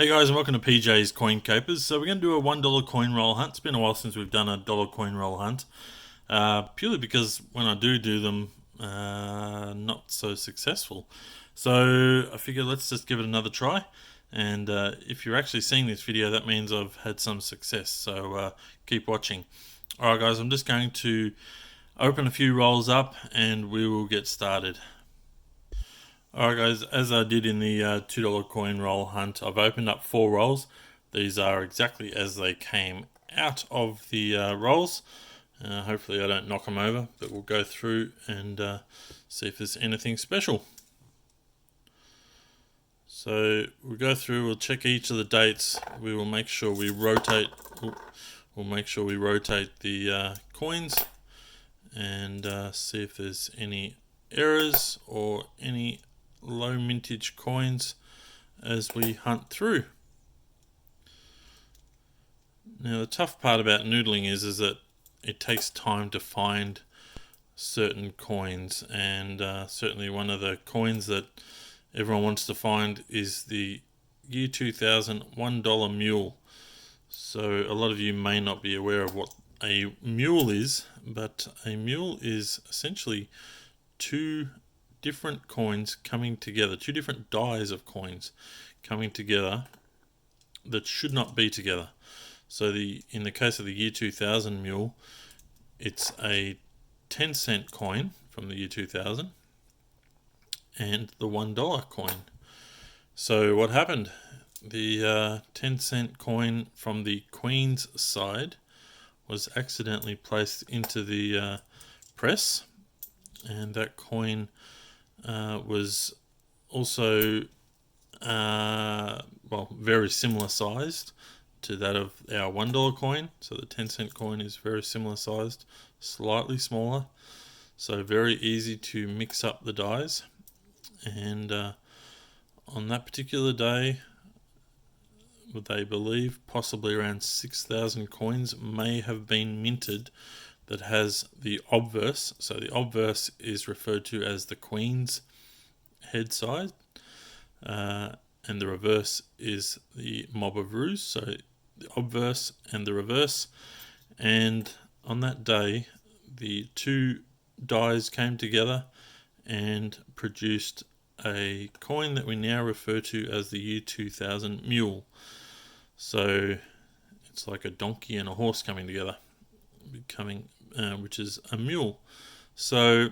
Hey guys, and welcome to PJ's Coin Capers. So we're going to do a $1 coin roll hunt. It's been a while since we've done a dollar coin roll hunt. Purely because when I do them, not so successful. So I figured let's just give it another try. And if you're actually seeing this video, that means I've had some success. So keep watching. Alright guys, I'm just going to open a few rolls up and we will get started. Alright guys, as I did in the $2 coin roll hunt, I've opened up 4 rolls. These are exactly as they came out of the rolls. Hopefully I don't knock them over, but we'll go through and see if there's anything special. So we'll go through, we'll check each of the dates. We will make sure we rotate. We'll make sure we rotate the coins and see if there's any errors or any low mintage coins as we hunt through. Now the tough part about noodling is that it takes time to find certain coins, and certainly one of the coins that everyone wants to find is the year 2000 $1 mule. So a lot of you may not be aware of what a mule is, but a mule is essentially two different coins coming together, two different dies of coins coming together that should not be together. So in the case of the year 2000 mule, it's a 10-cent coin from the year 2000 and the $1 coin. So what happened? The 10-cent coin from the Queen's side was accidentally placed into the press, and that coin was also very similar sized to that of our $1 coin. So the 10-cent coin is very similar sized, slightly smaller, so very easy to mix up the dies. And on that particular day, they believe possibly around 6,000 coins may have been minted that has the obverse. So the obverse is referred to as the Queen's head side, and the reverse is the mob of roos. So the obverse and the reverse. And on that day, the two dies came together and produced a coin that we now refer to as the year 2000 mule. So it's like a donkey and a horse coming together, which is a mule. So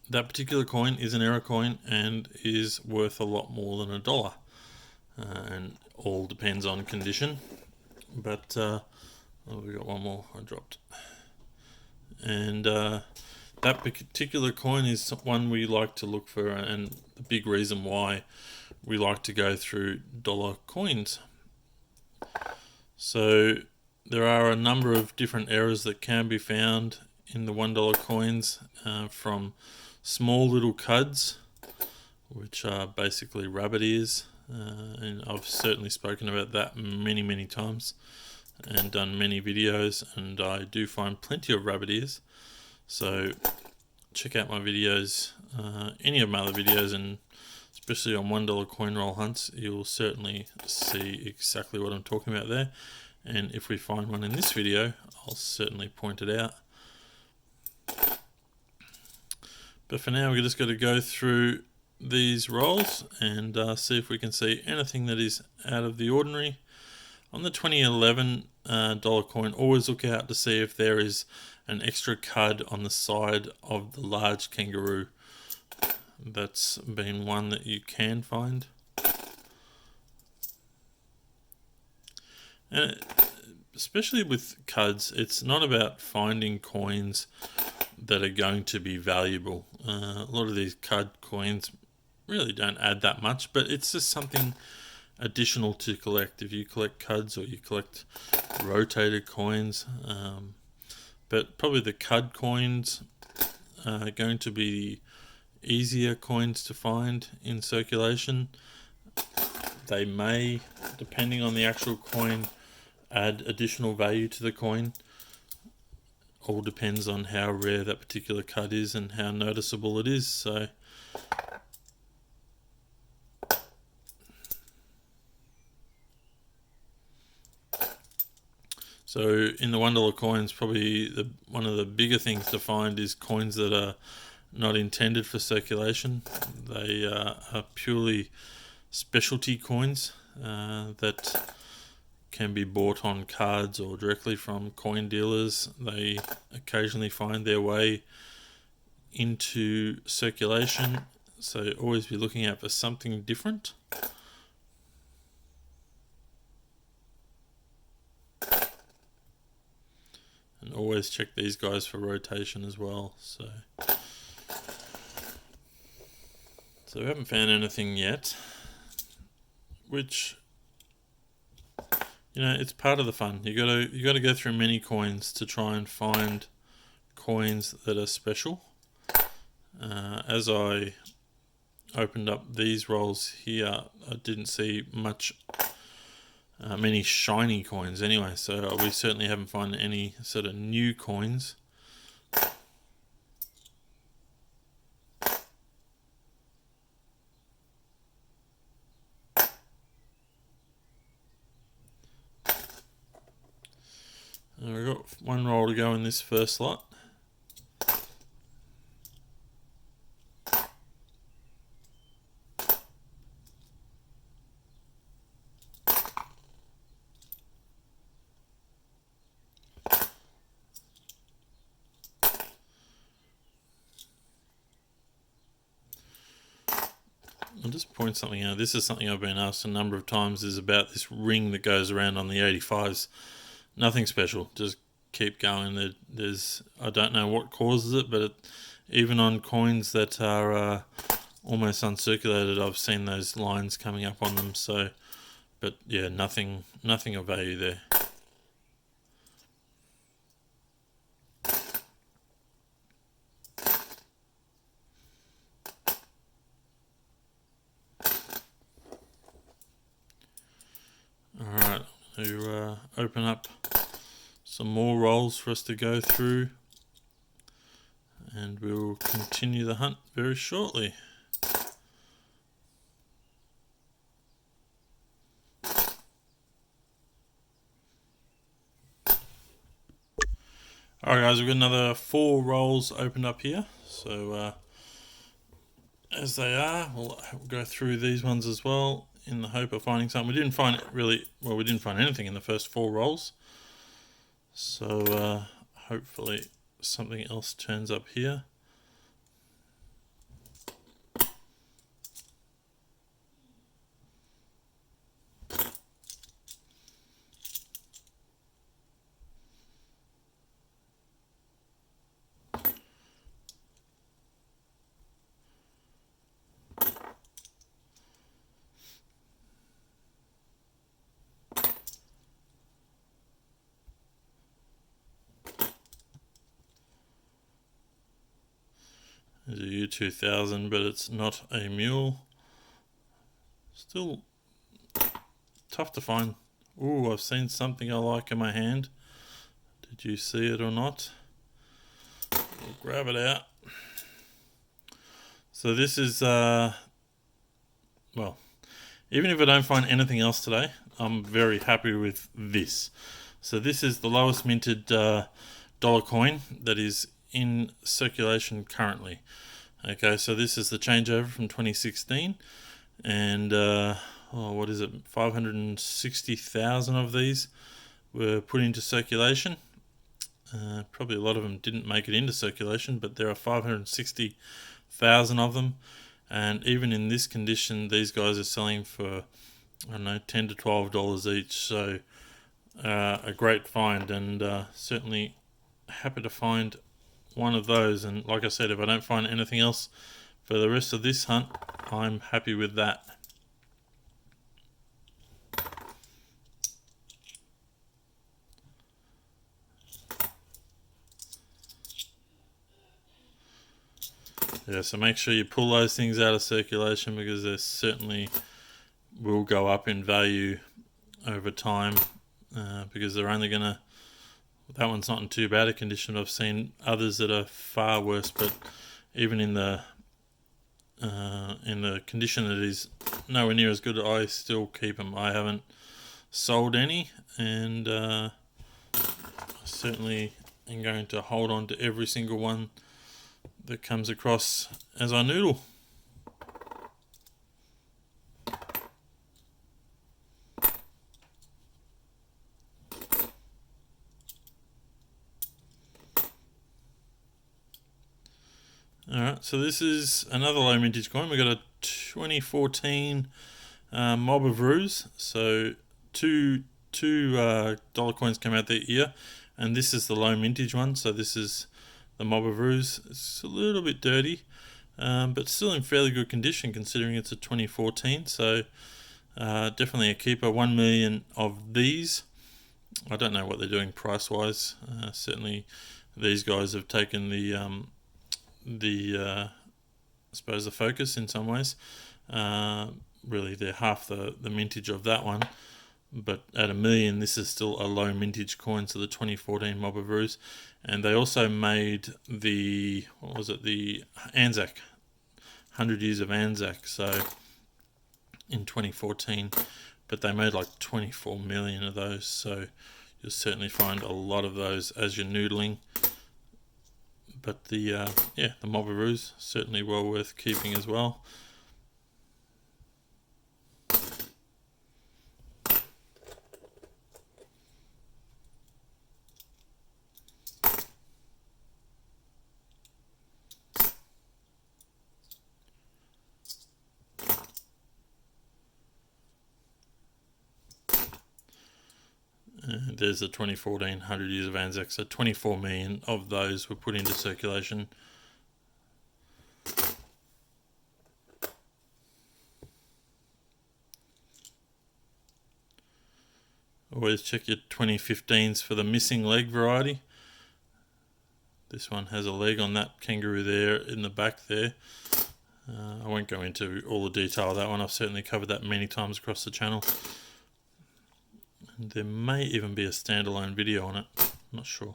that particular coin is an error coin and is worth a lot more than $1, and all depends on condition. But we got one more I dropped, and that particular coin is one we like to look for, and the big reason why we like to go through dollar coins. So there are a number of different errors that can be found in the $1 coins, from small little cuds, which are basically rabbit ears, and I've certainly spoken about that many times and done many videos, and I do find plenty of rabbit ears. So check out my videos, any of my other videos, and especially on $1 coin roll hunts, you'll certainly see exactly what I'm talking about there. And if we find one in this video, I'll certainly point it out. But for now, we're just going to go through these rolls and see if we can see anything that is out of the ordinary. On the 2011 dollar coin, always look out to see if there is an extra cud on the side of the large kangaroo. That's been one that you can find. And especially with cuds, it's not about finding coins that are going to be valuable. A lot of these cud coins really don't add that much, but it's just something additional to collect if you collect cuds or you collect rotated coins. But probably the cud coins are going to be easier coins to find in circulation. They may, depending on the actual coin, add additional value to the coin. All depends on how rare that particular cud is and how noticeable it is. So So in the $1 coins, probably one of the bigger things to find is coins that are not intended for circulation. They are purely specialty coins that can be bought on cards or directly from coin dealers. They occasionally find their way into circulation, so always be looking out for something different. And always check these guys for rotation as well. So we haven't found anything yet, which, you know, it's part of the fun. You gotta go through many coins to try and find coins that are special. As I opened up these rolls here, I didn't see many shiny coins anyway, so we certainly haven't found any sort of new coins. We've got one roll to go in this first lot. I'll just point something out. This is something I've been asked a number of times, is about this ring that goes around on the 85s. Nothing special, just keep going. There's I don't know what causes it, but even on coins that are almost uncirculated, I've seen those lines coming up on them. So, but yeah, nothing of value there. Alright, to open up some more rolls for us to go through, and we'll continue the hunt very shortly. Alright guys, we've got another 4 rolls opened up here, so as they are, we'll go through these ones as well in the hope of finding something. We didn't find anything in the first 4 rolls, so hopefully something else turns up here. There's a U2000, but it's not a mule. Still tough to find. Ooh, I've seen something I like in my hand. Did you see it or not? We'll grab it out. So this is, well, even if I don't find anything else today, I'm very happy with this. So this is the lowest minted dollar coin that is in circulation currently. Okay, so this is the changeover from 2016, and what is it, 560,000 of these were put into circulation. Probably a lot of them didn't make it into circulation, but there are 560,000 of them, and even in this condition, these guys are selling for, I don't know, $10 to $12 each. So a great find, and certainly happy to find one of those. And like I said, if I don't find anything else for the rest of this hunt, I'm happy with that. Yeah, so make sure you pull those things out of circulation, because they certainly will go up in value over time, because they're only going to, that one's not in too bad a condition. I've seen others that are far worse, but even in the condition that is nowhere near as good, I still keep them. I haven't sold any, and certainly am going to hold on to every single one that comes across as I noodle. Alright, so this is another low mintage coin. We've got a 2014 Mob of Roos. So two dollar coins came out that year, and this is the low mintage one. So this is the Mob of Roos. It's a little bit dirty, but still in fairly good condition considering it's a 2014. So definitely a keeper. 1 million of these. I don't know what they're doing price wise. Certainly these guys have taken the I suppose the focus in some ways. Really they're half the mintage of that one, but at $1 million this is still a low mintage coin, so the 2014 Mob of Roos. And they also made the, what was it, the Anzac, 100 years of Anzac, so in 2014, but they made like 24 million of those, so you'll certainly find a lot of those as you're noodling. But the Mob of Roos, certainly well worth keeping as well. There's the 2014 100 years of Anzac, so 24 million of those were put into circulation. Always check your 2015s for the missing leg variety. This one has a leg on that kangaroo there in the back there. I won't go into all the detail of that one. I've certainly covered that many times across the channel. There may even be a standalone video on it, I'm not sure.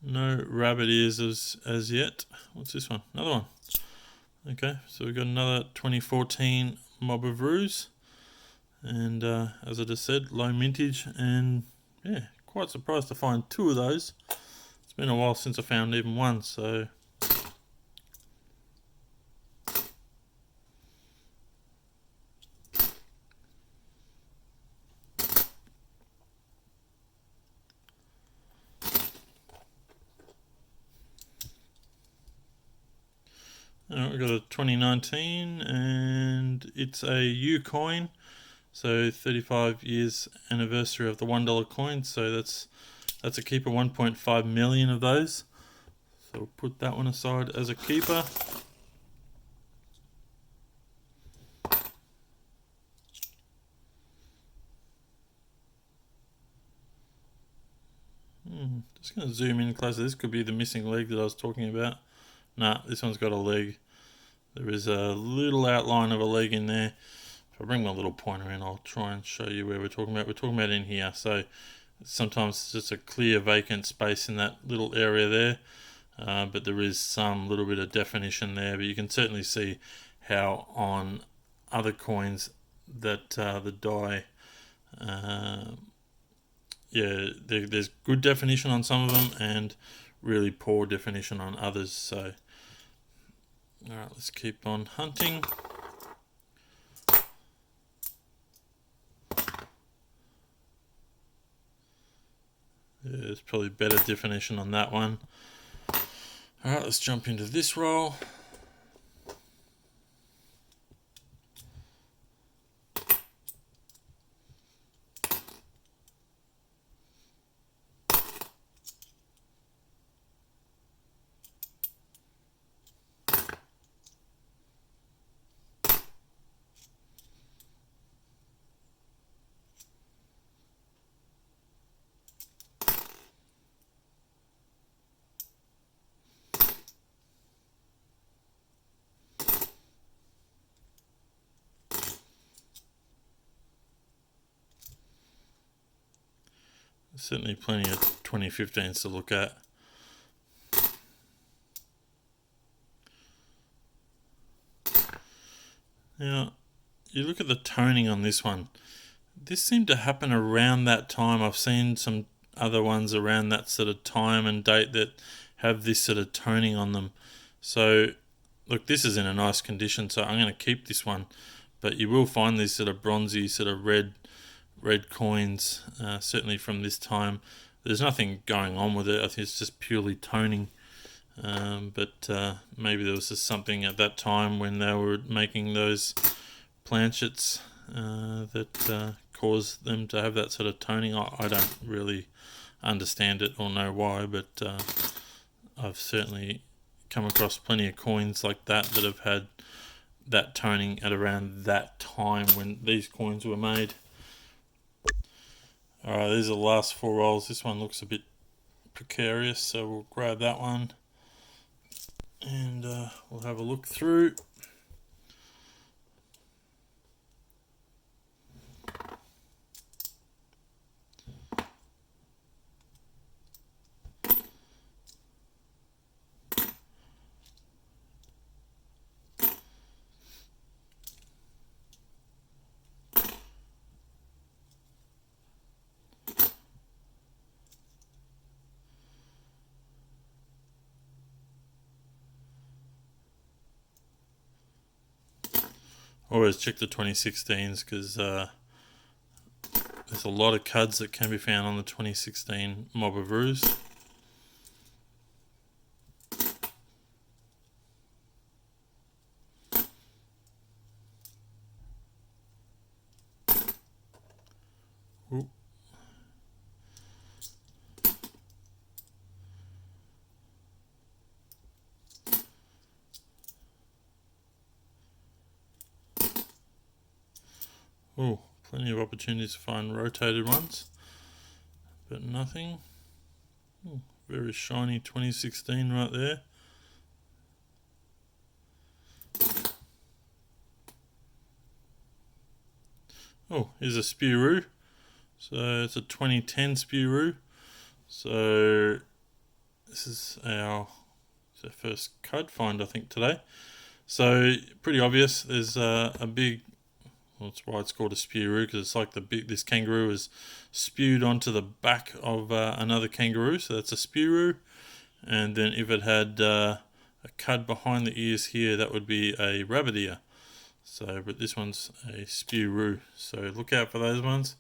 No rabbit ears as yet. What's this one? Another one. Okay, so we've got another 2014 Mob of Roos. And as I just said, low mintage, and yeah, quite surprised to find two of those. It's been a while since I found even one, so we've got a 2019, and it's a U coin, so 35 years anniversary of the $1 coin. So that's a keeper. 1.5 million of those. So we'll put that one aside as a keeper. Just going to zoom in closer. This could be the missing leg that I was talking about. Nah, this one's got a leg. There is a little outline of a leg in there. If I bring my little pointer in, I'll try and show you where we're talking about. We're talking about in here. So sometimes it's just a clear vacant space in that little area there. But there is some little bit of definition there. But you can certainly see how on other coins that the die, there's good definition on some of them and really poor definition on others. So alright, let's keep on hunting. There's probably better definition on that one. Alright, let's jump into this roll. Certainly plenty of 2015s to look at. Now, you look at the toning on this one. This seemed to happen around that time. I've seen some other ones around that sort of time and date that have this sort of toning on them. So, look, this is in a nice condition, so I'm going to keep this one. But you will find these sort of bronzy, sort of red coins, certainly from this time. There's nothing going on with it. I think it's just purely toning. But maybe there was just something at that time when they were making those planchets that caused them to have that sort of toning. I don't really understand it or know why, but I've certainly come across plenty of coins like that have had that toning at around that time when these coins were made. Alright, these are the last 4 rolls. This one looks a bit precarious, so we'll grab that one and we'll have a look through. Always check the 2016s because there's a lot of cuds that can be found on the 2016 Mob of Ruse. Ooh. Oh, plenty of opportunities to find rotated ones, but nothing. Ooh, very shiny 2016 right there. Oh, here's a Spirou. So it's a 2010 Spirou. So this is our first code find, I think, today. So pretty obvious. There's a big. Well, that's why it's called a Spirou, because it's like this kangaroo is spewed onto the back of another kangaroo. So that's a Spirou. And then if it had a cud behind the ears here, that would be a rabbit ear. So, but this one's a Spirou. So look out for those ones.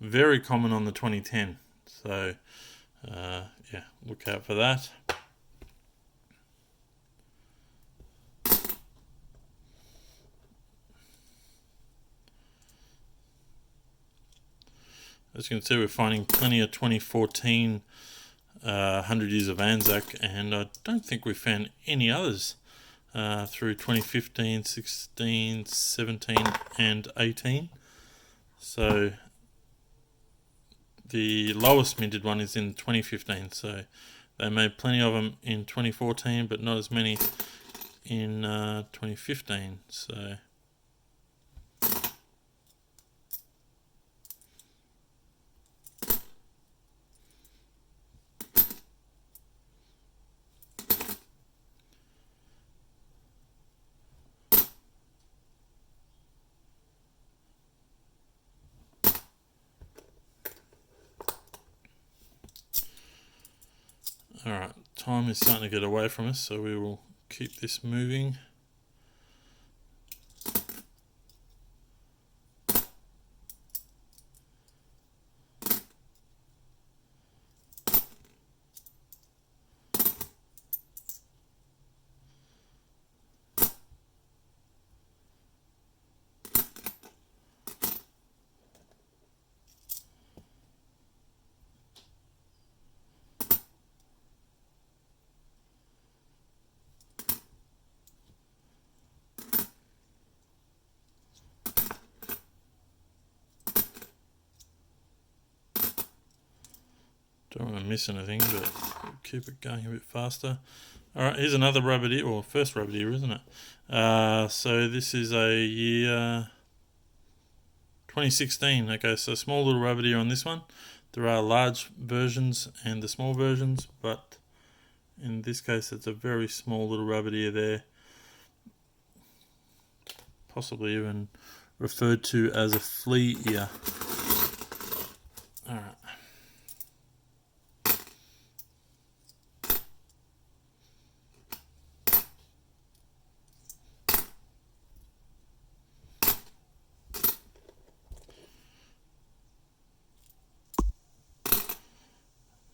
Very common on the 2010. So yeah, look out for that. As you can see, we're finding plenty of 2014 100 Years of Anzac, and I don't think we found any others through 2015, 16, 17 and 18. So the lowest minted one is in 2015, so they made plenty of them in 2014, but not as many in 2015. So alright, time is starting to get away from us, so we will keep this moving. Don't want to miss anything, but we'll keep it going a bit faster. Alright, here's another rabbit ear, or first rabbit ear, isn't it? So this is a year 2016. Okay, so small little rabbit ear on this one. There are large versions and the small versions, but in this case it's a very small little rabbit ear there. possibly even referred to as a flea ear. Alright.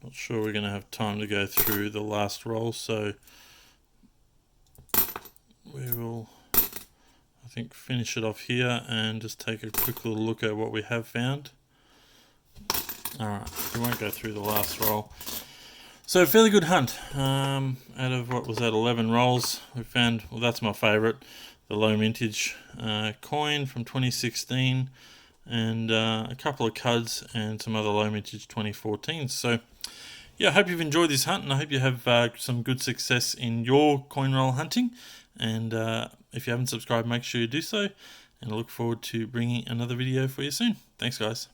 Not sure we're going to have time to go through the last roll, so we will, I think, finish it off here and just take a quick little look at what we have found. Alright, we won't go through the last roll. So, fairly good hunt. Out of, what was that, 11 rolls, we found, well, that's my favourite, the low mintage coin from 2016, and a couple of cuds and some other low mintage 2014. So, yeah, I hope you've enjoyed this hunt, and I hope you have some good success in your coin roll hunting. And if you haven't subscribed, make sure you do so. And I look forward to bringing another video for you soon. Thanks, guys.